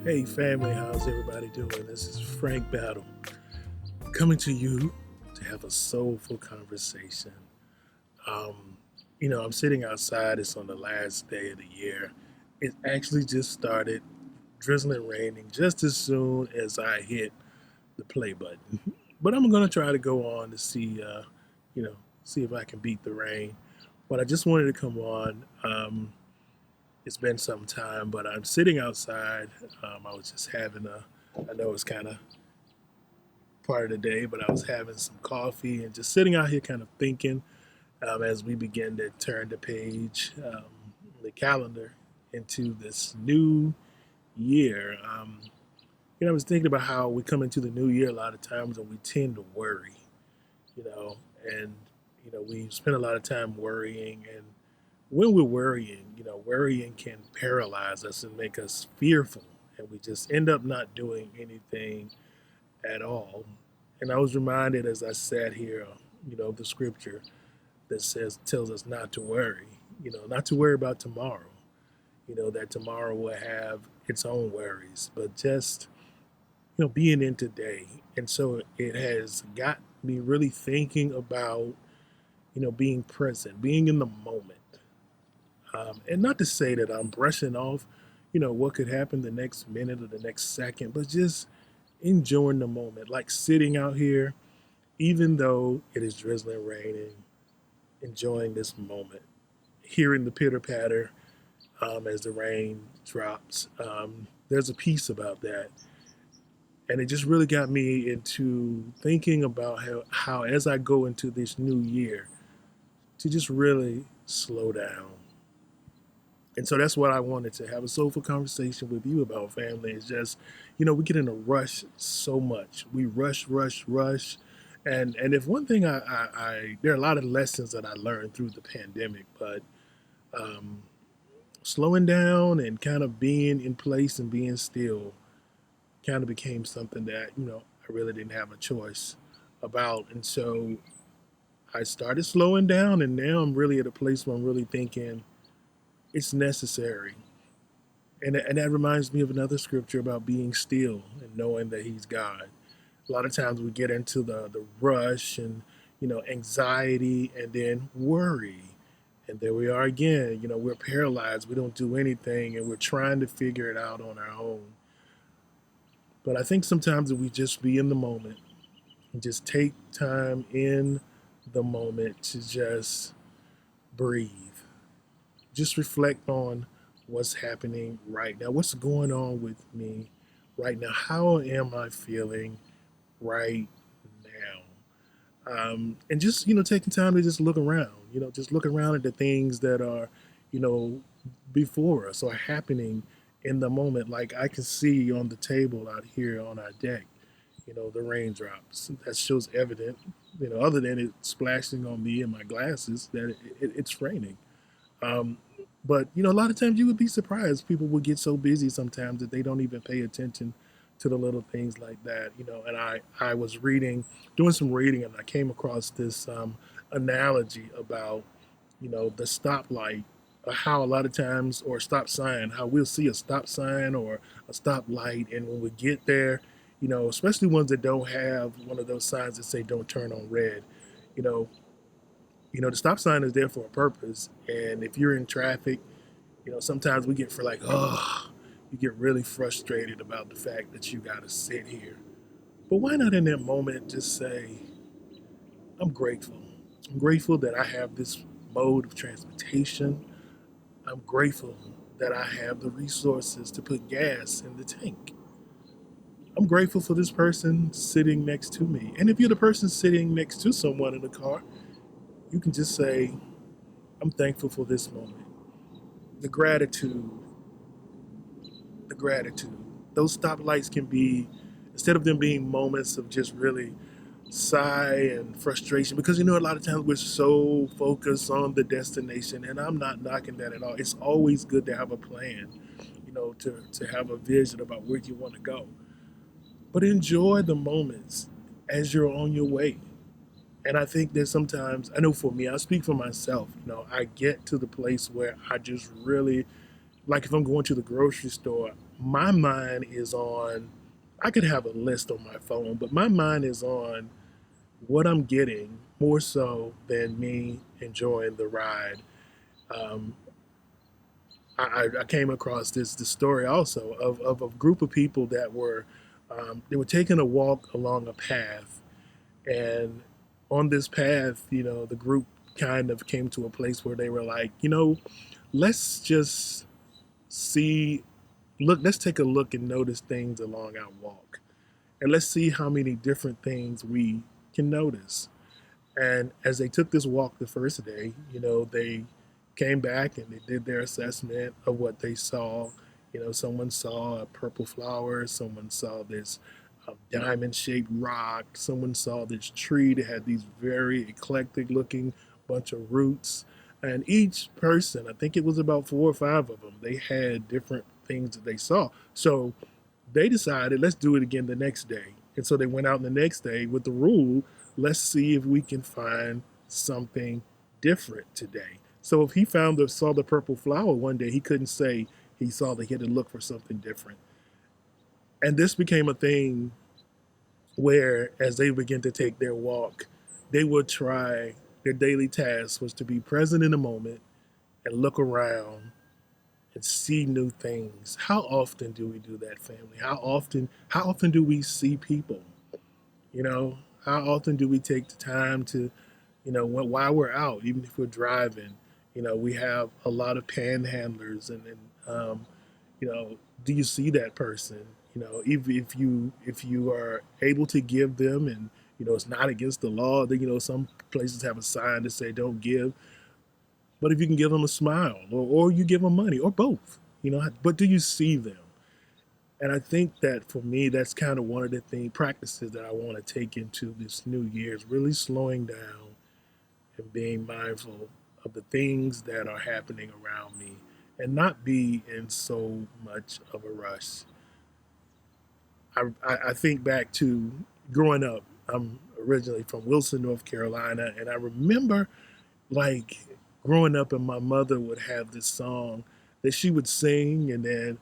Hey family, how's everybody doing? This is Frank Battle coming to you to have a soulful conversation. Um, I'm sitting outside. It's on the last day of the year. It actually just started drizzling, raining just as soon as I hit the play button. But I'm gonna try to go on to see, you know, see if I can beat the rain. But I just wanted to come on. It's been some time, but I'm sitting outside. I was just having I know it's kind of part of the day, but I was having some coffee and just sitting out here kind of thinking as we begin to turn the page, the calendar into this new year. I was thinking about how we come into the new year a lot of times and we tend to worry, you know, and, we spend a lot of time worrying. And when we're worrying, worrying can paralyze us and make us fearful. And we just end up not doing anything at all. And I was reminded as I sat here, of the scripture that tells us not to worry, not to worry about tomorrow, that tomorrow will have its own worries, but just, being in today. And so it has got me really thinking about, being present, being in the moment. And not to say that I'm brushing off, what could happen the next minute or the next second, but just enjoying the moment, like sitting out here, even though it is drizzling, raining, enjoying this moment, hearing the pitter patter as the rain drops. There's a piece about that. And it just really got me into thinking about how as I go into this new year, to just really slow down. And so that's what I wanted to have a soulful conversation with you about, family. It's just, we get in a rush so much. We rush, rush, rush. And if one thing there are a lot of lessons that I learned through the pandemic, but um, slowing down and kind of being in place and being still kind of became something that, I really didn't have a choice about. And so I started slowing down, and now I'm really at a place where I'm really thinking it's necessary. And that reminds me of another scripture about being still and knowing that He's God. A lot of times we get into the rush and, anxiety and then worry. And there we are again. We're paralyzed. We don't do anything and we're trying to figure it out on our own. But I think sometimes if we just be in the moment and just take time in the moment to just breathe, just reflect on what's happening right now, what's going on with me right now, how am I feeling right now, and just taking time to just look around, just look around at the things that are you know before us or happening in the moment. Like I can see on the table out here on our deck, the raindrops. That shows evident, other than it splashing on me and my glasses, that it's raining. um, but a lot of times you would be surprised. People will get so busy sometimes that they don't even pay attention to the little things like that. And I was doing some reading, and I came across this analogy about the stoplight. How a lot of times, or stop sign, how we'll see a stop sign or a stop light, and when we get there, especially ones that don't have one of those signs that say "Don't turn on red," you know, the stop sign is there for a purpose. And if you're in traffic, sometimes we get for like, oh, you get really frustrated about the fact that you got to sit here. But why not in that moment just say, I'm grateful. I'm grateful that I have this mode of transportation. I'm grateful that I have the resources to put gas in the tank. I'm grateful for this person sitting next to me. And if you're the person sitting next to someone in the car, you can just say, I'm thankful for this moment. The gratitude, the gratitude. Those stoplights can be, instead of them being moments of just really sigh and frustration, because a lot of times we're so focused on the destination, and I'm not knocking that at all. It's always good to have a plan, to have a vision about where you want to go. But enjoy the moments as you're on your way. And I think that sometimes, I know for me, I speak for myself, I get to the place where I just really, like if I'm going to the grocery store, my mind is on, I could have a list on my phone, but my mind is on what I'm getting more so than me enjoying the ride. Um, I came across this story also of a group of people that were they were taking a walk along a path, and on this path, the group kind of came to a place where they were like, let's just see, look, let's take a look and notice things along our walk, and let's see how many different things we can notice. And as they took this walk the first day, they came back and they did their assessment of what they saw. Someone saw a purple flower, someone saw this diamond shaped rock, someone saw this tree that had these very eclectic looking bunch of roots. And each person, I think it was about 4 or 5 of them, they had different things that they saw. So they decided, let's do it again the next day. And so they went out the next day with the rule, let's see if we can find something different today. So if he saw the purple flower one day, he couldn't say he saw that he had to look for something different. And this became a thing where, as they began to take their walk, they would try, their daily task was to be present in the moment and look around and see new things. How often do we do that, family? How often do we see people? How often do we take the time to, while we're out, even if we're driving, we have a lot of panhandlers, and do you see that person? If you are able to give them, and it's not against the law, then some places have a sign to say don't give. But if you can give them a smile, or you give them money, or both, but do you see them? And I think that for me, that's kind of one of the practices that I want to take into this new year, is really slowing down and being mindful of the things that are happening around me and not be in so much of a rush. I think back to growing up. I'm originally from Wilson, North Carolina, and I remember like growing up, and my mother would have this song that she would sing, and then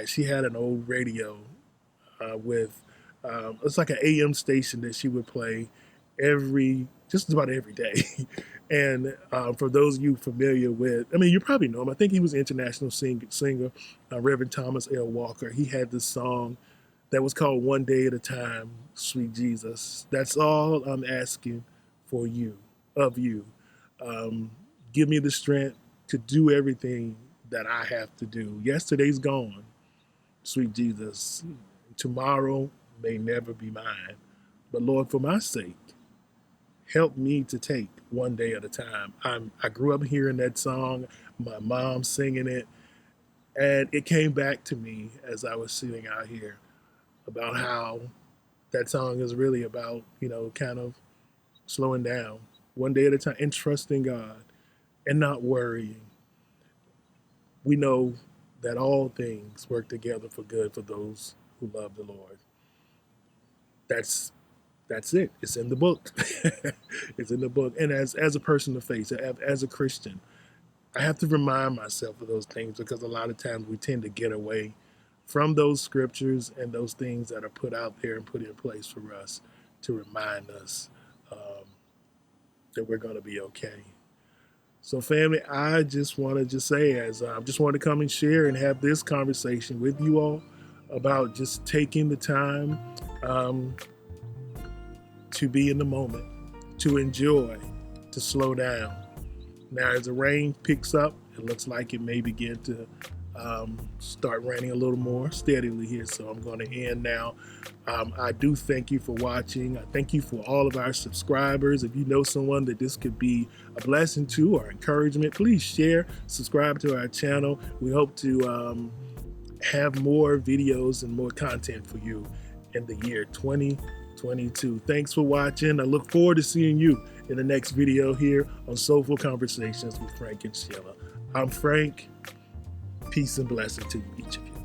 she had an old radio with it's like an AM station that she would play just about every day. And for those of you familiar with, I mean, you probably know him. I think he was an international singer, Reverend Thomas L. Walker. He had this song that was called "One Day at a Time." Sweet Jesus, that's all I'm asking for you, of you. Um, Give me the strength to do everything that I have to do. Yesterday's gone, sweet Jesus. Tomorrow may never be mine. But Lord, for my sake, help me to take one day at a time. I grew up hearing that song, my mom singing it, and it came back to me as I was sitting out here about how that song is really about, kind of slowing down one day at a time and trusting God and not worrying. We know that all things work together for good for those who love the Lord. That's that's it. It's in the book. It's in the book. And as a person of faith, as a Christian, I have to remind myself of those things, because a lot of times we tend to get away from those scriptures and those things that are put out there and put in place for us to remind us um, that we're going to be okay. So, family, I just want to say, as I just want to come and share and have this conversation with you all about just taking the time um, to be in the moment, to enjoy, to slow down. Now, as the rain picks up, it looks like it may begin to start raining a little more steadily here. So I'm going to end now. I do thank you for watching. I thank you for all of our subscribers. If you know someone that this could be a blessing to or encouragement, please share, subscribe to our channel. We hope to have more videos and more content for you in the year 2022. Thanks for watching. I look forward to seeing you in the next video here on Soulful Conversations with Frank and Sheila. I'm Frank. Peace and blessing to each of you.